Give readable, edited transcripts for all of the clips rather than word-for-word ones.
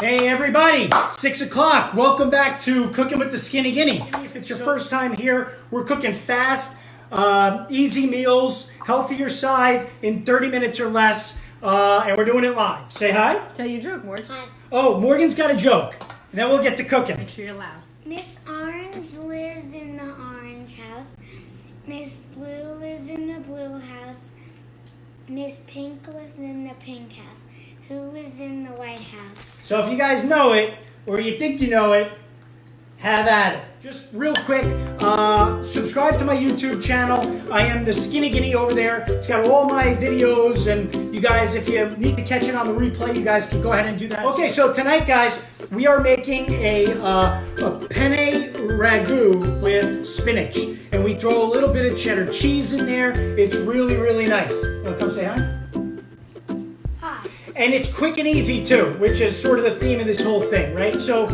Hey everybody, 6 o'clock. Welcome back to Cooking with the Skinny Guinea. If it's your first time here, we're cooking fast, easy meals, healthier side in 30 minutes or less, and we're doing it live. Say hi. Tell your joke, Morgan. Hi. Oh, Morgan's got a joke, and then we'll get to cooking. Make sure you're loud. Miss Orange lives in the orange house. Miss Blue lives in the blue house. Miss Pink lives in the pink house. Who lives in the White House? So if you guys know it, or you think you know it, have at it. Just real quick, subscribe to my YouTube channel. I am the Skinny Guinea over there. It's got all my videos, and you guys, if you need to catch it on the replay, you guys can go ahead and do that. Okay, so tonight, guys, we are making a Penne Ragu with spinach. And we throw a little bit of cheddar cheese in there. It's really, really nice. Want to come say hi? Hi. And it's quick and easy too, which is sort of the theme of this whole thing, right? So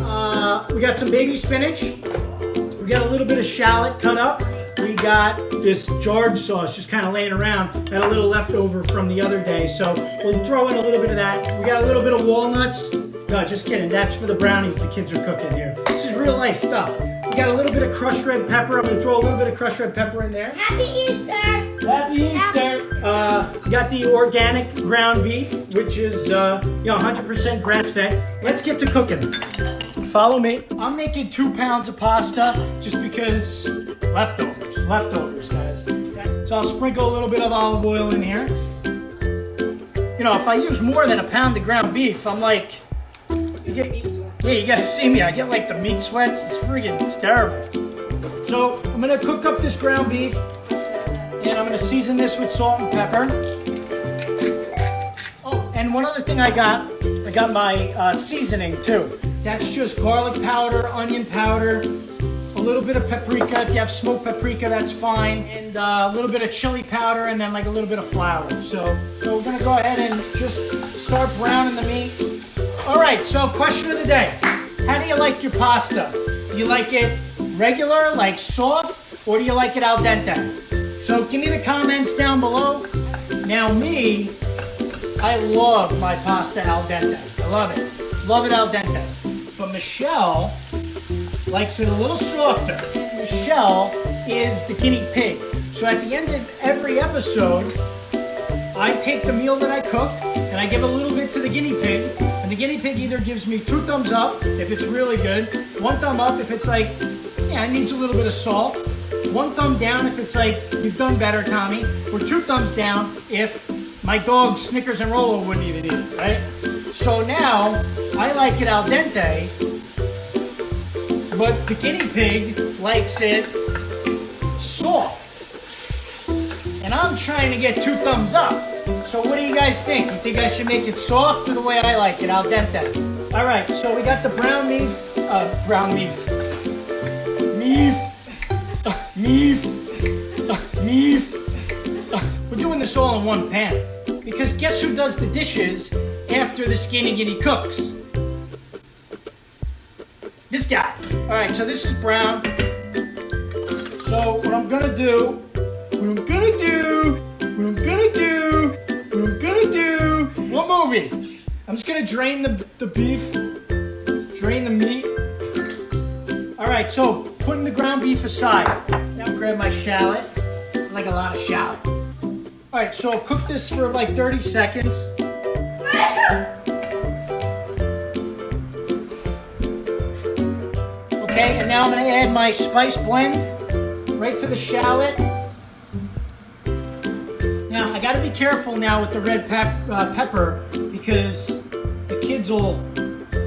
we got some baby spinach. We got a little bit of shallot cut up. We got this jarred sauce just kind of laying around. Got a little leftover from the other day. So we'll throw in a little bit of that. We got a little bit of walnuts. No, just kidding. That's for the brownies the kids are cooking here. This is real life stuff. We got a little bit of crushed red pepper. I'm going to throw a little bit of crushed red pepper in there. Happy Easter! Happy Easter! We got the organic ground beef, which is 100% grass-fed. Let's get to cooking. Follow me. I'm making 2 pounds of pasta just because leftovers, guys. So I'll sprinkle a little bit of olive oil in here. You know, if I use more than a pound of ground beef, I'm like, you gotta see me. I get like the meat sweats. It's terrible. So I'm gonna cook up this ground beef, and I'm gonna season this with salt and pepper. Oh, and one other thing I got my seasoning too. That's just garlic powder, onion powder, a little bit of paprika. If you have smoked paprika, that's fine, and a little bit of chili powder, and then like a little bit of flour. So we're gonna go ahead and just start browning the meat. All right, so question of the day. How do you like your pasta? Do you like it regular, like soft, or do you like it al dente? So give me the comments down below. Now me, I love my pasta al dente. I love it. Love it al dente. But Michelle likes it a little softer. Michelle is the guinea pig. So at the end of every episode, I take the meal that I cooked and I give a little bit to the guinea pig. And the guinea pig either gives me 2 thumbs up if it's really good, 1 thumb up if it's like, yeah, it needs a little bit of salt, 1 thumb down if it's like, you've done better, Tommy, or 2 thumbs down if my dog Snickers and Rolo wouldn't even eat it, right? So now, I like it al dente, but the guinea pig likes it soft. And I'm trying to get 2 thumbs up. So what do you guys think? You think I should make it soft or the way I like it, al dente? All right, so we got the meat. We're doing this all in one pan. Because guess who does the dishes after the Skinny Guinea cooks? This guy. All right, so this is brown. So what I'm gonna do, what movie? I'm just gonna drain the beef, drain the meat. All right, so putting the ground beef aside. Now grab my shallot. I like a lot of shallot. All right, so I'll cook this for like 30 seconds. Okay, and now I'm gonna add my spice blend right to the shallot. Now, I gotta be careful now with the red pepper because the kids will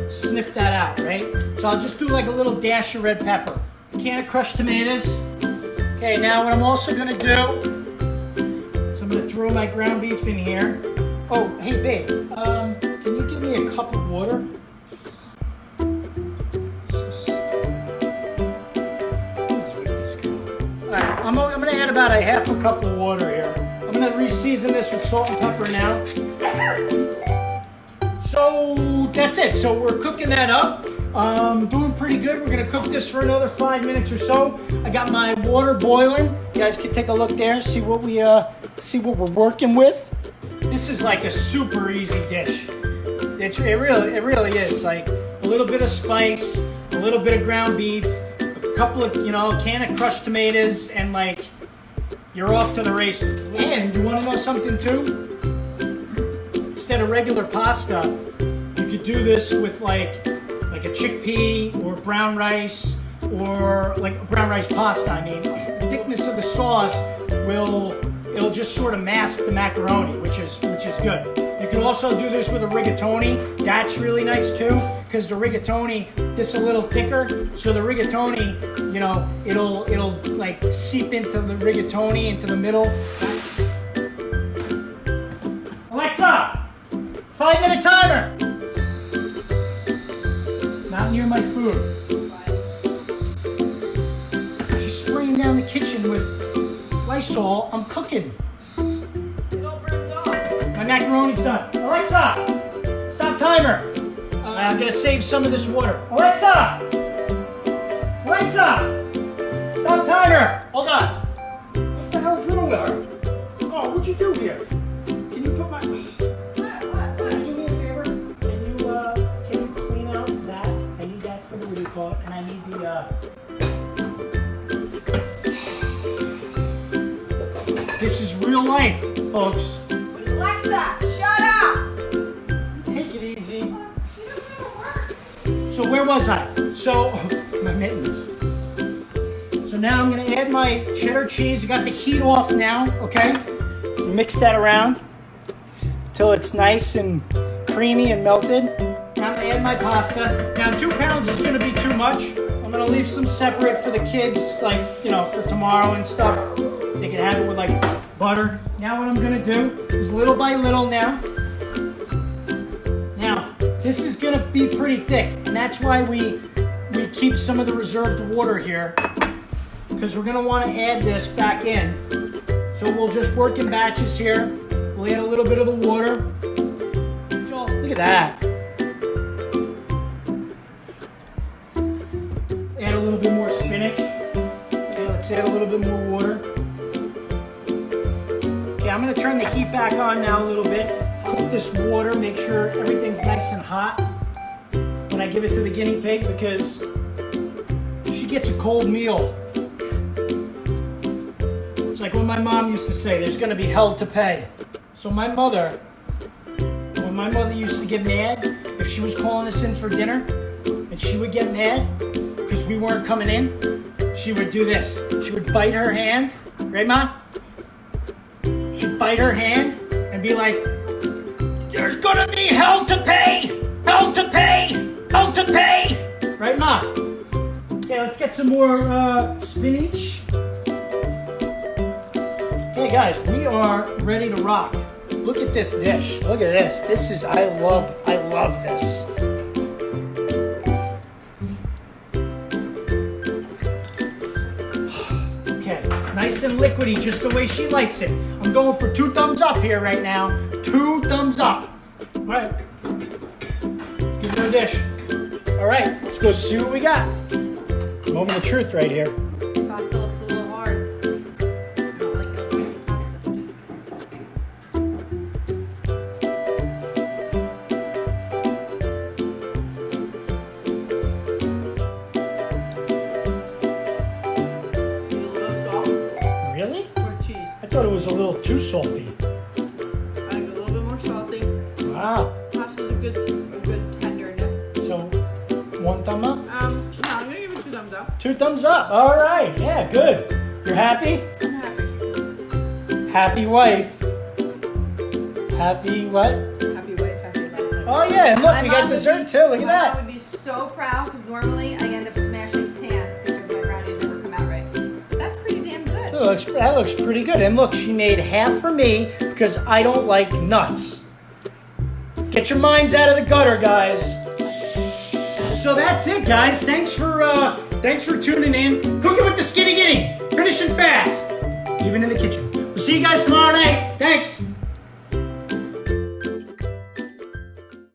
sniff that out, right? So I'll just do like a little dash of red pepper. A can of crushed tomatoes. Okay, now what I'm also gonna do is I'm gonna throw my ground beef in here. Oh, hey babe, can you give me a cup of water? Alright, I'm gonna add about a half a cup of water here. I'm gonna re-season this with salt and pepper now. So that's it. So we're cooking that up. Doing pretty good. We're gonna cook this for another 5 minutes or so. I got my water boiling. You guys can take a look there, see what we're working with. This is like a super easy dish. It really is. Like a little bit of spice, a little bit of ground beef, a couple of, a can of crushed tomatoes, and like you're off to the races. And you want to know something too? Instead of regular pasta, you could do this with like a chickpea or brown rice, or like brown rice pasta. I mean, the thickness of the sauce it'll just sort of mask the macaroni, which is good. You can also do this with a rigatoni. That's really nice too, because the rigatoni is a little thicker. So the rigatoni, it'll like seep into the rigatoni, into the middle. Alexa, 5-minute timer. Not near my food. She's spraying down the kitchen with Lysol. I'm cooking. It all burns off. My macaroni's done. Alexa, stop timer. I'm gonna save some of this water. Alexa, stop timer. Hold on. What the hell's wrong with her? Oh, what'd you do here? Can you put my? Can you do me a favor? Can you clean out that? I need that for the what do you call it? And I need the This is real life, folks. Alexa, shut up! Take it easy. She doesn't even work. So where was I? So, my mittens. So now I'm gonna add my cheddar cheese. I got the heat off now, okay? So mix that around till it's nice and creamy and melted. Now I'm gonna add my pasta. Now 2 pounds is gonna be too much. I'm gonna leave some separate for the kids, like, for tomorrow and stuff. They can have it with like butter. Now what I'm gonna do is little by little now. Now, this is gonna be pretty thick, and that's why we keep some of the reserved water here, because we're gonna wanna add this back in. So we'll just work in batches here. We'll add a little bit of the water. So, look at that. Add a little bit more spinach. Okay, let's add a little bit more water. Okay, I'm gonna turn the heat back on now a little bit. Cook this water, make sure everything's nice and hot when I give it to the guinea pig, because she gets a cold meal. It's like what my mom used to say, there's gonna be hell to pay. So when my mother used to get mad, if she was calling us in for dinner, and she would get mad because we weren't coming in, she would do this. She would bite her hand, right, Ma? She'd bite her hand and be like, there's gonna be hell to pay! Hell to pay! Hell to pay! Right, Ma? Okay, let's get some more spinach. Okay, guys, we are ready to rock. Look at this dish. Look at this. This is, I love this. Okay, nice and liquidy, just the way she likes it. I'm going for 2 thumbs up here right now. 2 thumbs up. All right, let's give her a dish. All right, let's go see what we got. Moment of truth right here. Pasta looks a little hard. I don't like it. A little salt Really? or cheese. I thought it was a little too salty. I like a little bit more salty. Wow. Pasta's a good tenderness. So, 1 thumb up? No, I'm gonna give it 2 thumbs up. 2 thumbs up. All right. Yeah, good. You're happy? I'm happy. Happy wife. Happy what? Happy wife, happy life. Oh yeah, and look, My we mom got would dessert be- too. Look at My mom that. would be so proud because normally I end up smashing pans because my brownies never come out right. That's pretty damn good. That looks pretty good. And look, she made half for me because I don't like nuts. Get your minds out of the gutter, guys. So that's it, guys. Thanks for tuning in. Cooking with the Skinny Guinea. Finishing fast, even in the kitchen. We'll see you guys tomorrow night. Thanks.